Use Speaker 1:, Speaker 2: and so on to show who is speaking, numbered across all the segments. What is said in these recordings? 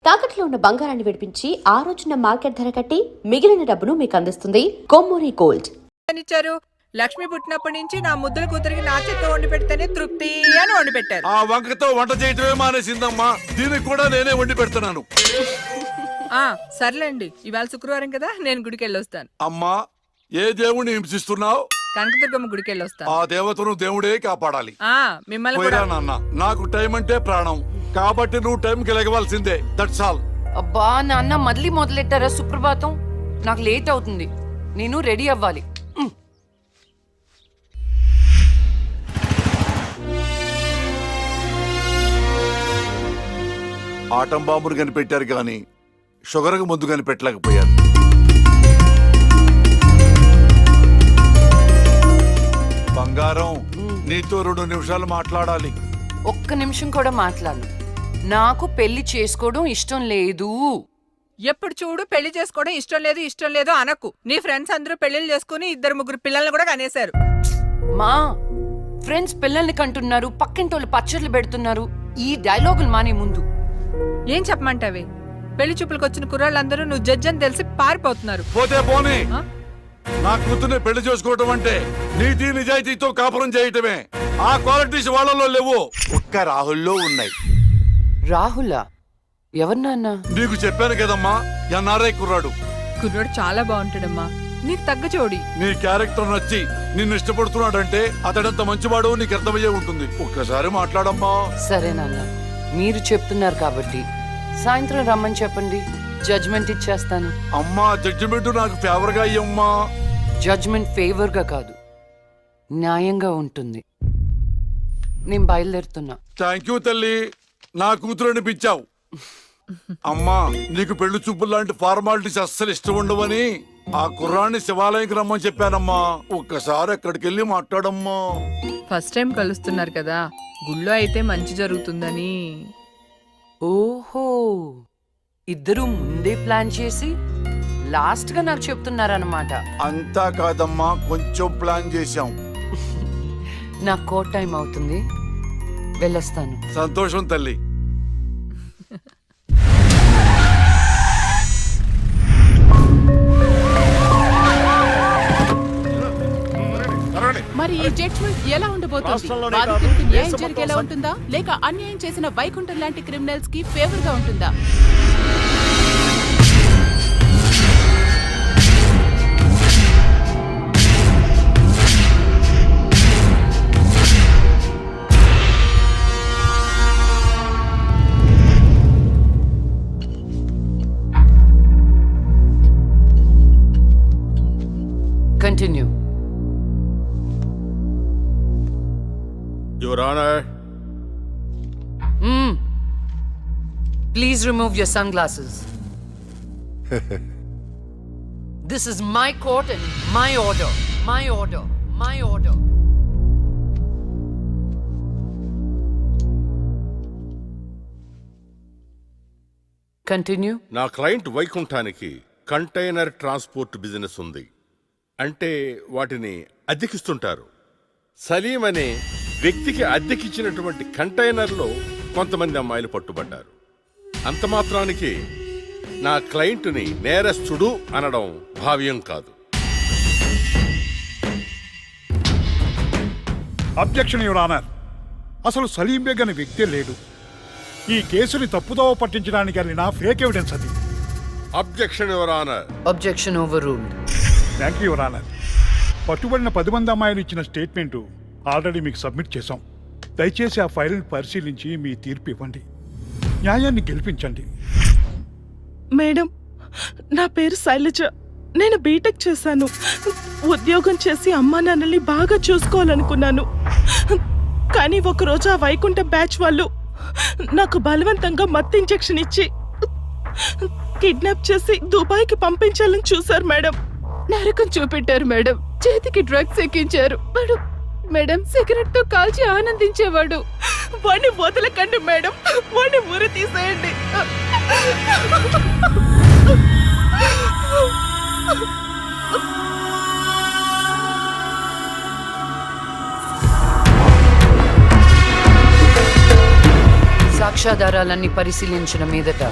Speaker 1: తాకట్లో ఉన్న బంగారాన్ని విడిపించి ఆ రోజున మార్కెట్ ధర కట్టి మిగిలిన డబ్బును మీకు అందిస్తుంది కొమ్మూరి గోల్డ్.
Speaker 2: లక్ష్మి పుట్టినప్పటి నుంచి నా ముద్దుల కూతురికి నా చేత్తో వండి పెడితేనే తృప్తి అని వండి పెట్టారు.
Speaker 3: ఆ వంకతో వంట చేయటమే మానేసిందమ్మా. దీనికి కూడా నేనే వండి పెడుతున్నాను.
Speaker 2: సర్లేండి, ఇవాళ శుక్రవారం కదా, నేను గుడికి వెళ్ళొస్తాను.
Speaker 3: అమ్మా, ఏ దేవుణ్ణి హింసిస్తున్నావు?
Speaker 2: కనకదుర్గమ్మ గుడికి వెళ్ళొస్తాను.
Speaker 3: ఆ దేవతను దేవుడే కాపాడాలి.
Speaker 2: మిమ్మల్ని కూడా.
Speaker 3: నాన్న, నాకు టైం అంటే ప్రాణం, కాబట్టి నువ్వు టైంకి లెగవలసిందే. That's all.
Speaker 4: అబ్బా నాన్న, మళ్ళీ మొదలెట్టారా సుప్రభాతం? నాకు లేట్ అవుతుంది, నేను రెడీ అవ్వాలి.
Speaker 3: ఆటం బాంబును కనిపెట్టారు కానీ షుగర్కు ముందు కనిపెట్టలేకపోయారు. బంగారం, నీతో 2 నిమిషాలు మాట్లాడాలి.
Speaker 4: ఒక్క నిమిషం కూడా మాట్లాడను. నాకు పెళ్లి చేసుకోవడం ఇష్టం లేదు.
Speaker 2: ఎప్పుడు చూడు పెళ్లి చేసుకోవడం ఇష్టం లేదు అనకు. నీ ఫ్రెండ్స్ అందరూ పెళ్లిళ్ళు చేసుకుని 2-3 పిల్లల్ని కూడా కనేశారు.
Speaker 4: మా ఫ్రెండ్స్ పిల్లల్ని కంటున్నారు, పక్కింటోళ్ళు పచ్చళ్ళు పెడుతున్నారు. ఈ డైలాగులు మానే ముందు
Speaker 2: ఏం చెప్పమంటావే? పెళ్లి చూపులకు వచ్చిన కుర్రాళ్ళందరూ నువ్వు జడ్జి అని తెలిసి పారిపోతున్నారు.
Speaker 3: పోతే పోనీ, నా కూతుర్ని పెళ్లి చేసుకోవటం అంటే నీతి నిజాయితీతో కాపురం చేయటమే. ఆ క్వాలిటీస్ వాళ్ళలో లేవు, ఒక్క రాహుల్లో ఉన్నాయి.
Speaker 4: రాహులా? ఎవరు నాన్న?
Speaker 3: నీకు చెప్పాను కదమ్మా, ఎన్ఆర్ఐ కుర్రాడు.
Speaker 2: కుర్రాడు చాలా బాగుంటాడమ్మా, నీకు తగ్గ జోడి.
Speaker 3: నీ క్యారెక్టర్ నచ్చి నిన్ను ఇష్టపడుతున్నాడంటే అతడంత మంచివాడు నీకు అర్థమయ్యే ఉంటుంది. ఒక్కసారి మాట్లాడమ్మా.
Speaker 4: సరే నాన్న, మీరు చెప్తున్నారు కాబట్టి సాయంత్రం రమ్మని చెప్పండి, జడ్జ్మెంట్ ఇచ్చేస్తాను.
Speaker 3: అమ్మా, జడ్జిమెంట్ నాకు ఫేవర్ గా అయ్యమ్మా.
Speaker 4: జడ్జ్మెంట్ ఫేవర్ గా కాదు, న్యాయంగా ఉంటుంది. నేను బయలుదేరుతున్నా.
Speaker 3: థ్యాంక్ యూ తల్లి, నా కూతురు అనిపించావు. అమ్మా, నీకు పెళ్లి చూపులు లాంటి ఫార్మాలిటీస్ అస్సలు ఇష్టం ఉండవని ఆ కుర్రాన్ని శివాలయంకి రమ్మని చెప్పానమ్మా. ఒక్కసారి అక్కడికి వెళ్ళి మాట్లాడమ్మా.
Speaker 2: ఫస్ట్ టైం కలుస్తున్నారు కదా, గుళ్ళో అయితే మంచి జరుగుతుందని.
Speaker 4: ఓహో, ఇద్దరు ముందే ప్లాన్ చేసి లాస్ట్ గా నాకు చెప్తున్నారన్నమాట.
Speaker 3: అంతా కాదమ్మా, కొంచెం ప్లాన్ చేశాం.
Speaker 4: నాకు కోట్ టైం అవుతుంది, వెళ్ళొస్తాను.
Speaker 3: సంతోషం తల్లి.
Speaker 5: మరి ఈ జడ్జ్మెంట్ ఎలా ఉండబోతోంది? బాధితుడికి న్యాయం జరిగేలా ఉంటుందా, లేక అన్యాయం చేసిన వైకుంఠం లాంటి క్రిమినల్స్ కి ఫేవర్ గా ఉంటుందా?
Speaker 4: Continue.
Speaker 6: Your Honor.
Speaker 4: Please remove your sunglasses. This is my court and my order. My order. My order. Continue.
Speaker 6: నా క్లయింట్ వైకుంఠానికి కంటైనర్ ట్రాన్స్పోర్ట్ బిజినెస్ ఉంది. అంటే వాటిని అద్దెకిస్తుంటారు. సలీం అనే వ్యక్తికి అద్దెకిచ్చినటువంటి కంటైనర్లో కొంతమంది అమ్మాయిలు పట్టుబడ్డారు. అంత మాత్రానికి నా క్లయింట్ని నేరస్తుడు అనడం భావ్యం కాదు.
Speaker 7: Objection your honour. అసలు సలీం బేగ్ అనే వ్యక్తే లేడు. ఈ కేసుని తప్పుదోవ పట్టించడానికి వెళ్ళిన ఫేక్ ఎవిడెన్స్ అది.
Speaker 6: Objection your honour.
Speaker 4: Objection overruled.
Speaker 7: Thank you your honour. పట్టుబడిన 10 మంది అమ్మాయిలు ఇచ్చిన స్టేట్మెంటు ఆల్రెడీ మీకు సబ్మిట్ చేశాం. దయచేసి ఆ ఫైల్ని పరిశీలించి మీ తీర్పు ఇవ్వండి. న్యాయాన్ని గెలిపించండి.
Speaker 8: మేడం, నా పేరు శైలజ. నేను బీటెక్ చేశాను. ఉద్యోగం చేసి అమ్మా నాన్నల్ని బాగా చూసుకోవాలనుకున్నాను. కానీ ఒకరోజు ఆ వైకుంఠం బ్యాచ్ వాళ్ళు నాకు బలవంతంగా మత్తు ఇంజెక్షన్ ఇచ్చి కిడ్నాప్ చేసి దుబాయ్కి పంపించాలని చూశారు మేడం.
Speaker 5: నరకం చూపెట్టారు మేడం, చేతికి డ్రగ్స్ ఎక్కించారు మేడం. సిగరెట్ తో కాల్చి ఆనందించేవాడు.
Speaker 8: వాడిని వదలకండి మేడం, వాడిని ఉరి తీసేయండి.
Speaker 4: సాక్ష్యాధారాలన్నీ పరిశీలించిన మీదట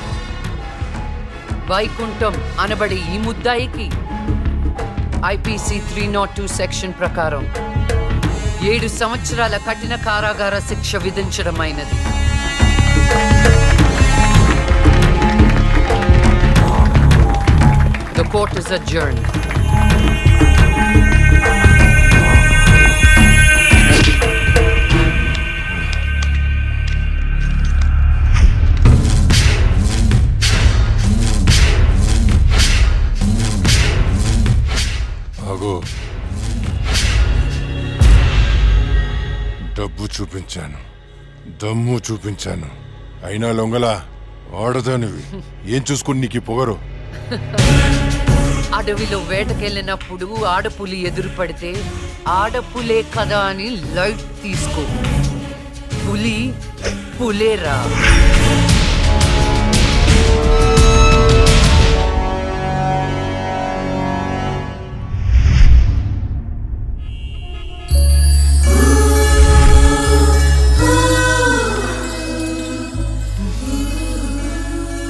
Speaker 4: వైకుంఠం అనబడే ఈ ముద్దాయికి ఐపీసీ 302 సెక్షన్ ప్రకారం 7 సంవత్సరాల కఠిన కారాగార శిక్ష విధించడమైనది. The court is adjourned.
Speaker 6: ఆగో, డబ్బు చూపించాను, దమ్ము చూపించాను, అయినా లొంగలా ఆడదానివి. ఏం చూసుకుని నీకు ఈ పొగరు?
Speaker 4: అడవిలో వేటకెళ్ళినప్పుడు ఆడపులి ఎదురు పడితే ఆడపులే కదా అని లైట్ తీసుకో. పులి పులేరా.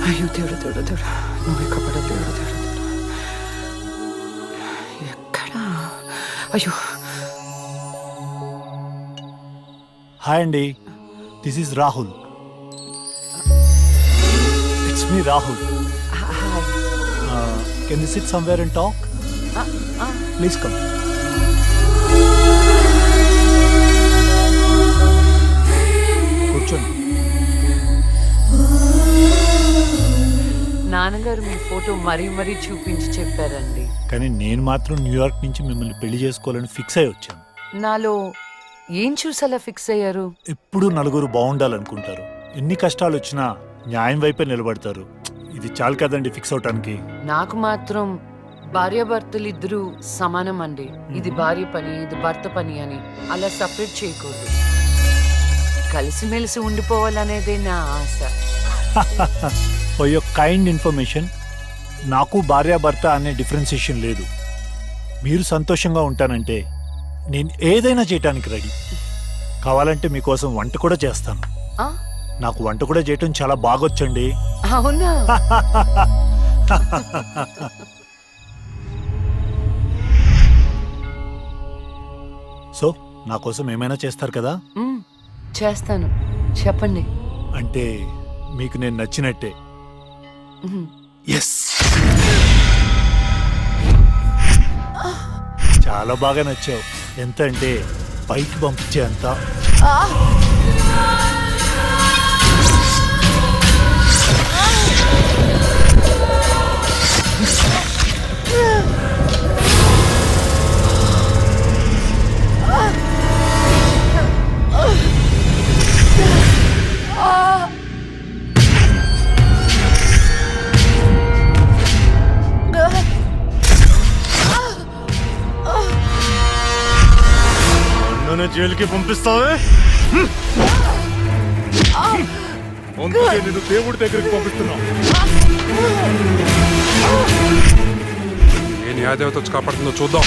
Speaker 4: అయ్యో దేవుడు దేవుడు దేవుడు, నువ్వు ఎక్కడ దేవుడు దేవుడు ఎక్కడా? అయ్యో,
Speaker 9: హాయ్ అండి, this is Rahul. It's me Rahul. Can you SIT somewhere and talk? Please come. కూర్చోండి.
Speaker 4: నాన్నగారు మీ ఫోటో మరీ మరీ చూపించి చెప్పారండి.
Speaker 9: కానీ నేను మాత్రం న్యూయార్క్ నుంచి మిమ్మల్ని పెళ్లి చేసుకోవాలని ఫిక్స్ అయి వచ్చాను.
Speaker 4: నాలో ఏం చూసేలా ఫిక్స్ అయ్యారు?
Speaker 9: ఎప్పుడూ నలుగురు బాగుండాలనుకుంటారు. ఎన్ని కష్టాలు వచ్చినా న్యాయం వైపే నిలబడతారు. ఇది చాలు కదండి ఫిక్స్ అవటానికి.
Speaker 4: నాకు మాత్రం భార్యాభర్తలు ఇద్దరు సమానం అండి. ఇది భార్య పని, ఇది భర్త పని అని అలా సపరేట్ చేయకూడదు. కలిసిమెలిసి ఉండిపోవాలనేదే నా ఆశ.
Speaker 9: ఫర్ యువర్ కైండ్ ఇన్ఫర్మేషన్, నాకు భార్యాభర్త అనే డిఫరెన్సియేషన్ లేదు. మీరు సంతోషంగా ఉంటానంటే నేను ఏదైనా చేయటానికి రెడీ. కావాలంటే మీకోసం వంట కూడా చేస్తాను.
Speaker 4: ఆ?
Speaker 9: నాకు వంట కూడా చేయటం చాలా బాగొచ్చండి.
Speaker 4: అవునా?
Speaker 9: సో నా కోసం ఏమైనా చేస్తారు కదా?
Speaker 4: చేస్తాను, చెప్పండి.
Speaker 9: అంటే మీకు నేను నచ్చినట్టే. ఎస్, చాలా బాగా నచ్చావు. ఎంత అంటే పైకి పంపించే అంత. జైలుకి పంపిస్తావే? అందుకే నేను దేవుడి దగ్గరికి పంపిస్తున్నావు.
Speaker 6: ఏ న్యాయదేవత వచ్చి కాపాడుతుందో చూద్దాం.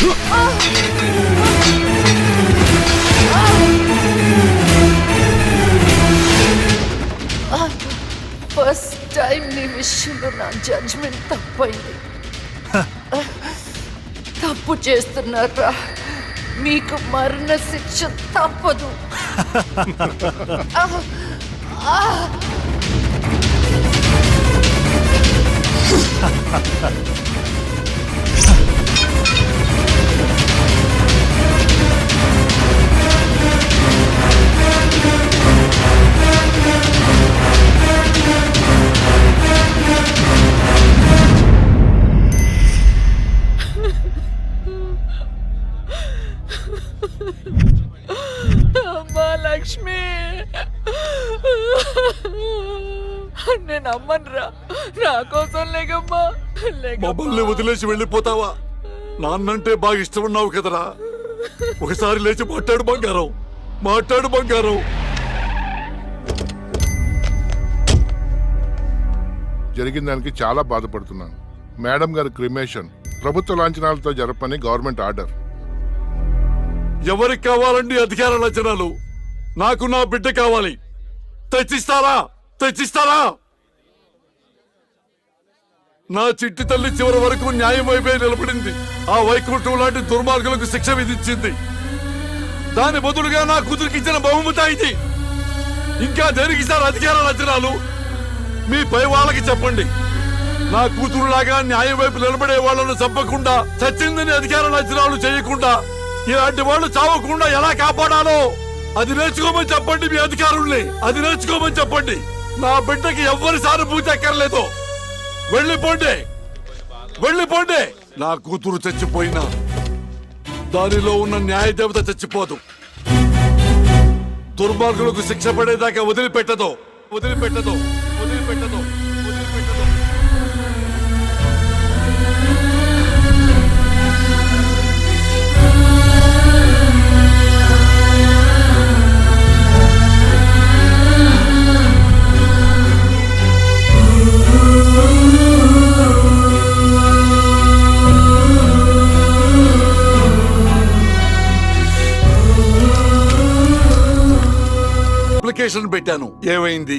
Speaker 4: ఫస్ట్ టైం నీ విషయంలో నా జడ్జ్మెంట్ తప్పైంది. తప్పు చేస్తున్నారా? మీకు మరణ శిక్ష తప్పదు.
Speaker 8: అమ్మా లక్ష్మి, నేను అమ్మనురా, నా కోసం లేకమ్మా.
Speaker 3: మమ్మల్ని వదిలేసి వెళ్ళిపోతావా? నాన్నంటే బాగా ఇష్టం ఉన్నావు కదరా. ఒకసారి లేచి మాట్లాడు బంగారం, మాట్లాడు బంగారం.
Speaker 6: జరిగిన దానికి చాలా బాధపడుతున్నాను. మేడం గారి క్రిమేషన్ ప్రభుత్వ లాంఛనాలతో జరపని గవర్నమెంట్ ఆర్డర్.
Speaker 3: ఎవరికి కావాలండి అధికార లక్షణాలు? నాకు నా బిడ్డ కావాలి. తెచ్చిస్తారా? తెచ్చిస్తారా? నా చిట్టి తల్లి చివరి వరకు న్యాయం వైపే నిలబడింది. ఆ వైకుంఠం లాంటి దుర్మార్గులకు శిక్ష విధించింది. దాని బదులుగా నా కూతురికి ఇచ్చిన బహుమతి ఇది. ఇంకా దేనికి సార్ అధికార రచనాలు? మీ పై వాళ్ళకి చెప్పండి, నా కూతురులాగా న్యాయం వైపు నిలబడే వాళ్ళను చంపకుండా, చచ్చిందని అధికార రచనాలు చేయకుండా, ఇలాంటి వాళ్ళు చావకుండా ఎలా కాపాడాలో అది నేర్చుకోమని చెప్పండి. మీ అధికారుల్ని అది నేర్చుకోమని చెప్పండి. నా బిడ్డకి ఎవ్వరి సానుభూతి అక్కర్లేదు. వెళ్ళిపోండి, వెళ్ళిపోండి. నా కూతురు చచ్చిపోయినా దానిలో ఉన్న న్యాయ దేవత చచ్చిపోదు. దుర్మార్గులకు శిక్ష పడేదాకా వదిలిపెట్టదు, వదిలిపెట్టదు, వదిలిపెట్టదు, వదిలిపెట్టదు. అప్లికేషన్ పెట్టాను, ఏమైంది?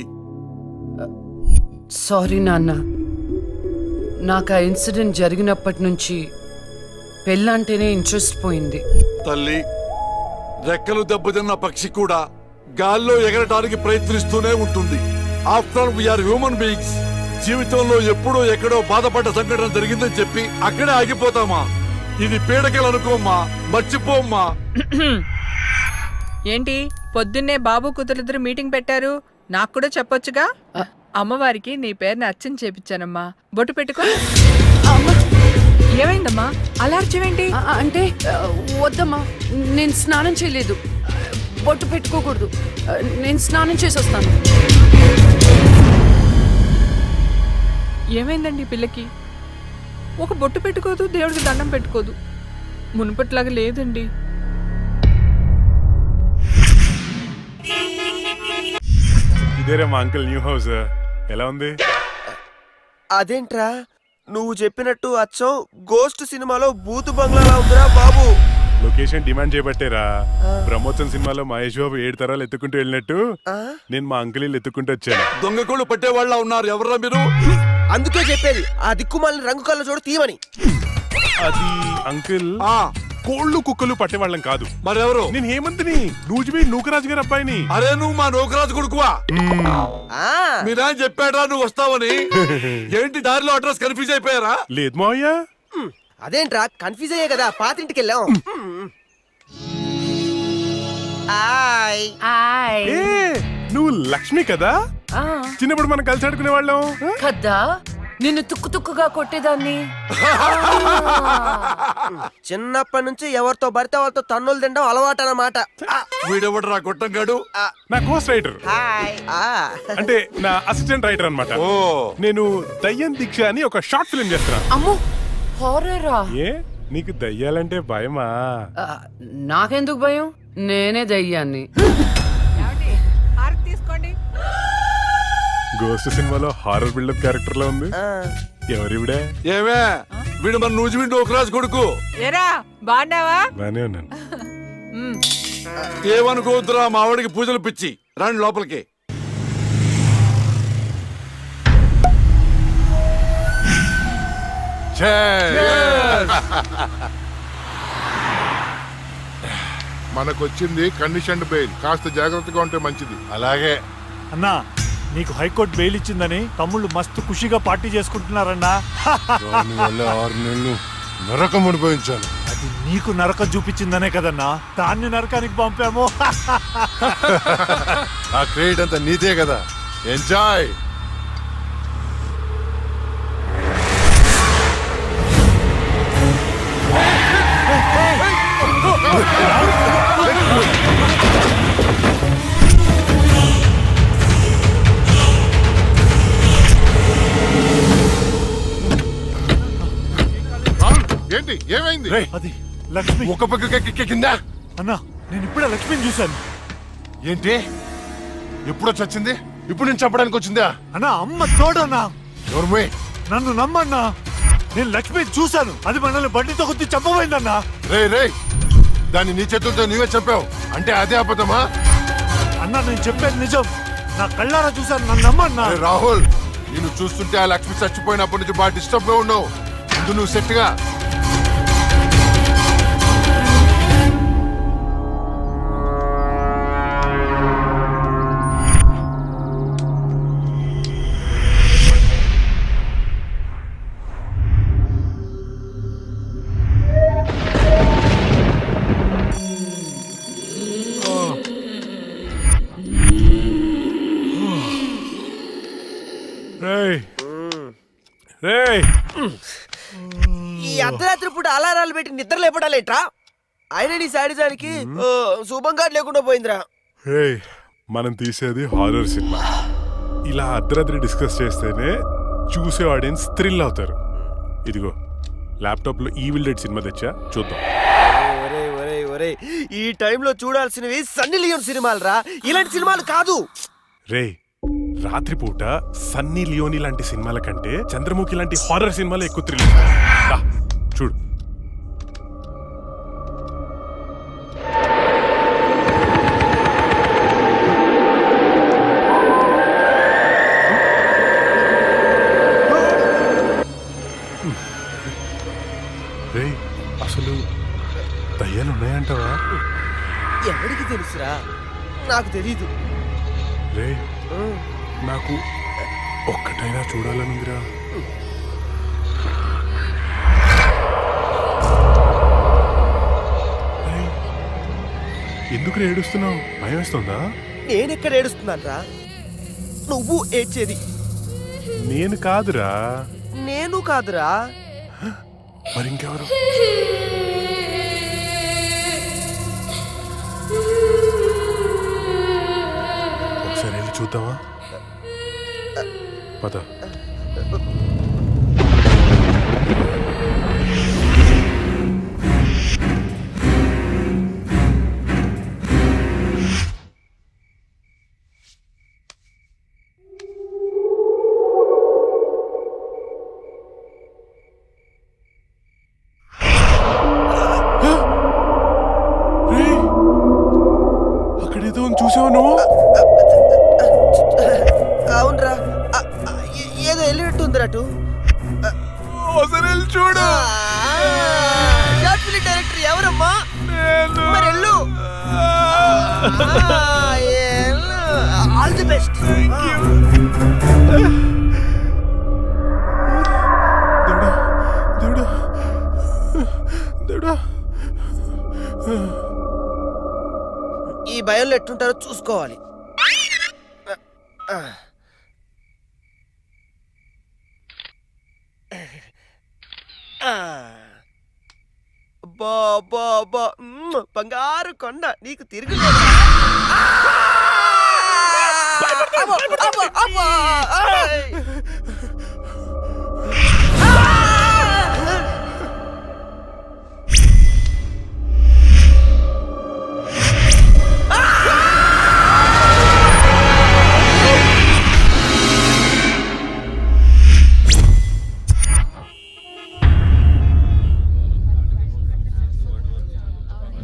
Speaker 4: సారీ నాన్న, నాకు ఆ ఇన్సిడెంట్ జరిగినప్పటి నుంచి పెళ్ళంటేనే ఇంట్రెస్ట్ పోయింది.
Speaker 3: తల్లి, రెక్కలు దెబ్బతిన్న పక్షి కూడా గాల్లో ఎగరడానికి ప్రయత్నిస్తూనే ఉంటుంది. After all we are human beings. జీవితంలో ఎప్పుడో ఎక్కడో బాధపడ్డ సంఘటన జరిగిందని చెప్పి అక్కడే ఆగిపోతామా? ఇది పీడకలు అనుకోమ్మా, మర్చిపోమ్మా.
Speaker 2: ఏంటి పొద్దున్నే బాబు కూతురిద్దరు మీటింగ్ పెట్టారు? నాకు కూడా చెప్పొచ్చుగా. అమ్మవారికి నీ పేరుని అర్చన చేపించానమ్మా. బొట్టు పెట్టుకో. ఏమైందమ్మా అలా అర్చవేంటి?
Speaker 4: అంటే వద్దమ్మా, నేను స్నానం చేయలేదు. బొట్టు పెట్టుకోకూడదు. నేను స్నానం చేసి వస్తాను.
Speaker 2: ఏమైందండి పిల్లకి? ఒక బొట్టు పెట్టుకోదు, దేవుడికి దండం పెట్టుకోదు. మునుపట్లాగా లేదండి.
Speaker 10: ఇదేరా మా అంకుల్ న్యూ హౌస్. ఎలా ఉంది?
Speaker 11: అదేంట్రా నువ్వు చెప్పినట్టు అచ్చం గోస్ట్ సినిమాలో బూతు బంగ్లాలా ఉందిరా బాబు.
Speaker 10: లొకేషన్ డిమాండ్ చేయబట్టేరా. బ్రహ్మోత్సవం సినిమాలో మహేష్ బాబు 7 తరాలు ఎత్తుకుంటూ వెళ్ళినట్టు నేను మా అంకుల్ ఇల్లు ఎత్తుకుంటూ వచ్చాను.
Speaker 3: దొంగ కోళ్ళు పట్టే వాళ్ళ ఉన్నారు. ఎవరా మీరు?
Speaker 11: అందుకే చెప్పేది ఆ దిక్కుమాలిన రంగు కళ్ళ చూడ తీయమని.
Speaker 10: అది అంకుల్, కోళ్ళు కుక్కలు పట్టేవాళ్ళం కాదు.
Speaker 3: మరెవరు?
Speaker 10: నేను హేమంత్ని, నూజిబీ నూకరాజు గారి అబ్బాయిని.
Speaker 3: అరే నువ్వు మా నూకరాజు కొడుకువా? మీరా చెప్పాడా నువ్వు వస్తావని? ఏంటి దారిలో అడ్రస్ కన్ఫ్యూజ్ అయిపోయారా?
Speaker 10: లేదు మావయ్య.
Speaker 11: అదేంట్రా కన్ఫ్యూజ్ అయ్యే కదా పాతింటికి వెళ్ళాం.
Speaker 10: ఏ, నువ్వు లక్ష్మి కదా? చిన్నప్పుడు మనం కలిసి ఆడుకునే వాళ్ళం
Speaker 4: కదా. నిన్ను తుక్కు తుక్కుగా కొట్టేదాన్ని.
Speaker 11: చిన్నప్పటి నుంచి ఎవరితో పడితే వాళ్ళతో తన్నులు తినడం అలవాటు అన్నమాట.
Speaker 3: వీడెవడు రా గొట్టంగాడు?
Speaker 10: నా కోస్ట్ రైటర్, అంటే నా అసిస్టెంట్ రైటర్ అన్నమాట. నేను దయ్యం దీక్ష అని ఒక షార్ట్ ఫిల్మ్ చేస్తున్నా.
Speaker 4: అమ్మో, హారరా?
Speaker 10: ఏ, నీకు దయ్యాలంటే భయమా?
Speaker 4: నాకెందుకు భయం? నేనే దయ్యాన్ని.
Speaker 2: తీసుకోండి.
Speaker 10: గోస్ట్ సినిమాలో హారర్ బిల్డప్ క్యారెక్టర్ లో ఉంది. ఎవరివిడే?
Speaker 3: ఏమే, వీడు మన నూజిబీ నూకరాజు కొడుకు.
Speaker 2: ఏరా బాగున్నావా?
Speaker 10: బానే ఉన్నాను.
Speaker 3: ఏమనుకోవద్దురా, మా ఆవిడికి పూజలు పిచ్చి. రండి లోపలికి.
Speaker 6: మనకొచ్చింది కండిషన్డ్ బెయిల్. కాస్త జాగ్రత్తగా ఉంటే మంచిది.
Speaker 3: అలాగే
Speaker 9: అన్నా, నీకు హైకోర్టు బెయిల్ ఇచ్చిందని తమ్ముళ్ళు మస్తు ఖుషిగా పార్టీ చేసుకుంటున్నారన్నా.
Speaker 6: 6 నెలలు నరకం అనుభవించాను.
Speaker 9: అది నీకు నరకం చూపించిందనే కదన్నా దాన్ని నరకానికి పంపాము.
Speaker 6: ఆ క్రెడిట్ అంతా నీదే కదా. ఎంజాయ్. ఏంటి ఏమైంది?
Speaker 9: అది లక్ష్మి.
Speaker 6: ఒక పక్క కింద.
Speaker 9: అన్నా, నేను ఇప్పుడే లక్ష్మిని చూశాను.
Speaker 6: ఏంటి? ఎప్పుడో చచ్చింది, ఇప్పుడు నేను చంపడానికి వచ్చిందా?
Speaker 9: అన్నా, అమ్మ తోడన్నా.
Speaker 6: ఎవరు?
Speaker 9: నన్ను నమ్మన్నా, నేను లక్ష్మిని చూశాను. అది మనల్ని బండితో కొద్ది చంపబోయిందన్నా.
Speaker 6: రే, దాన్ని నీ చేతులతో నువ్వే చెప్పావు అంటే అదే అబద్ధమా?
Speaker 9: అన్నా, నేను చెప్పేది నిజం. నా కళ్ళారా చూశాను, నన్ను నమ్మన్నా.
Speaker 6: రాహుల్, నేను చూస్తుంటే ఆ లక్ష్మి చచ్చిపోయినప్పటి నుంచి బాగా డిస్టర్బ్ గా ఉన్నావు. ముందు నువ్వు సెట్గా.
Speaker 10: రేయ్ రేయ్
Speaker 11: ఈ అర్ధరాత్రి పూట అలారాలు పెట్టి నిద్ర లేపడాలేట్రా? ఆయన నీ శాడిజానికి శుభంగా లేకుండా పోయిందిరా.
Speaker 10: రేయ్ మనం తీసేది హారర్ సినిమా. ఇలా అర్ధరాత్రి డిస్కస్ చేస్తేనే చూసే ఆడియన్స్ థ్రిల్ అవుతారు. ఇదిగో ల్యాప్టాప్ లో ఈవిల్ డెడ్ సినిమా తెచ్చా, చూద్దాం.
Speaker 11: ఒరే ఒరే ఒరే, ఈ టైంలో చూడాల్సినవి సన్నీ లియోన్ సినిమాలు రా, ఇలాంటి సినిమాలు కాదు.
Speaker 10: రేయ్ రాత్రిపూట సన్నీ లియోని లాంటి సినిమాల కంటే చంద్రముఖి లాంటి హారర్ సినిమాలు ఎక్కువ థ్రిల్ ఇస్తాయి. చూడు. రేయ్ అసలు దయ్యాలు ఉన్నాయంటావా?
Speaker 11: ఎవరికి తెలుసురా? నాకు తెలీదు.
Speaker 10: రే నాకు ఒక్కటైనా చూడాలనుందిరా. ఎందుకు ఏడుస్తున్నావు? భయం వేస్తుందా?
Speaker 11: నేనెక్కడ ఏడుస్తున్నాను రా? నువ్వు ఏడ్చేది.
Speaker 10: నేను కాదురా.
Speaker 11: నేను కాదురా.
Speaker 10: మరి ఇంకెవరు? ఒకసారి వెళ్ళి చూద్దామా? పద. అక్కడేదో చూసావా నువ్వు?
Speaker 11: అవునరా, ఏదో వెళ్ళినట్టుందిరా.
Speaker 10: చూడు.
Speaker 11: షార్ట్ ఫిల్మ్ డైరెక్టర్ ఎవరమ్మా? మరి వెళ్ళు. All the best.
Speaker 10: దేవుడా దేవుడా.
Speaker 11: ఈ భయంలో ఎట్టుంటారో చూసుకోవాలి. బంగారు కొండ నీకు తిరిగి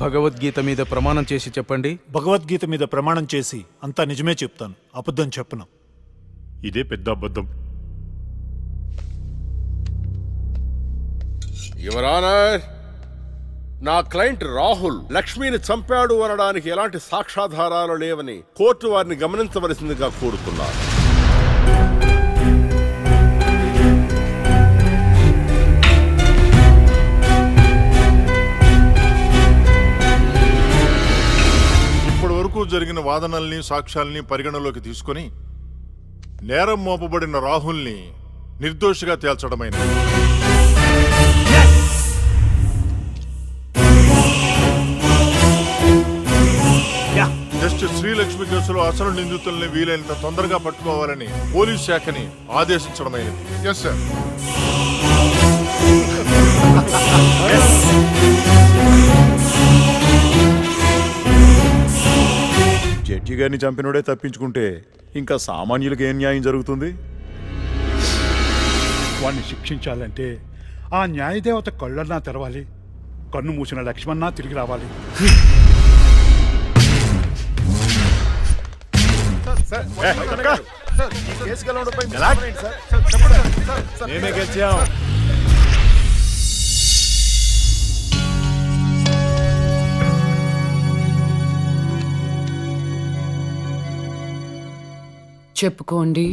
Speaker 12: భగవద్గీత మీద ప్రమాణం చేసి చెప్పండి.
Speaker 9: భగవద్గీత మీద ప్రమాణం చేసి అంతా నిజమే చెప్తాను, అబద్ధం చెప్పను.
Speaker 7: ఇదే పెద్ద అబద్ధం.
Speaker 6: యువర్ ఆనర్, నా క్లయింట్ రాహుల్ లక్ష్మిని చంపాడు అనడానికి ఎలాంటి సాక్ష్యాధారాలు లేవని కోర్టు వారిని గమనించవలసిందిగా కోరుతున్నారు.
Speaker 13: జరిగిన వాదనల్ని సాక్ష్యాల్ని పరిగణలోకి తీసుకుని నేరం మోపబడిన రాహుల్ని నిర్దోషిగా తేల్చడమైనది. జస్టిస్ శ్రీలక్ష్మి కేసులో అసలు నిందితుల్ని వీలైనంత తొందరగా పట్టుకోవాలని పోలీస్ శాఖని ఆదేశించడమైనది. Yes sir.
Speaker 14: జడ్జి గారిని చంపినోడే తప్పించుకుంటే ఇంకా సామాన్యులకు ఏం న్యాయం జరుగుతుంది?
Speaker 7: వాణ్ణి శిక్షించాలంటే ఆ న్యాయదేవత కళ్ళన్నా తెరవాలి, కన్ను మూసిన లక్ష్మణ తిరిగి రావాలి.
Speaker 14: మేమే గెలిచాం.
Speaker 4: చెప్పుకోండి.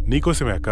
Speaker 10: నీకోసమే అక్క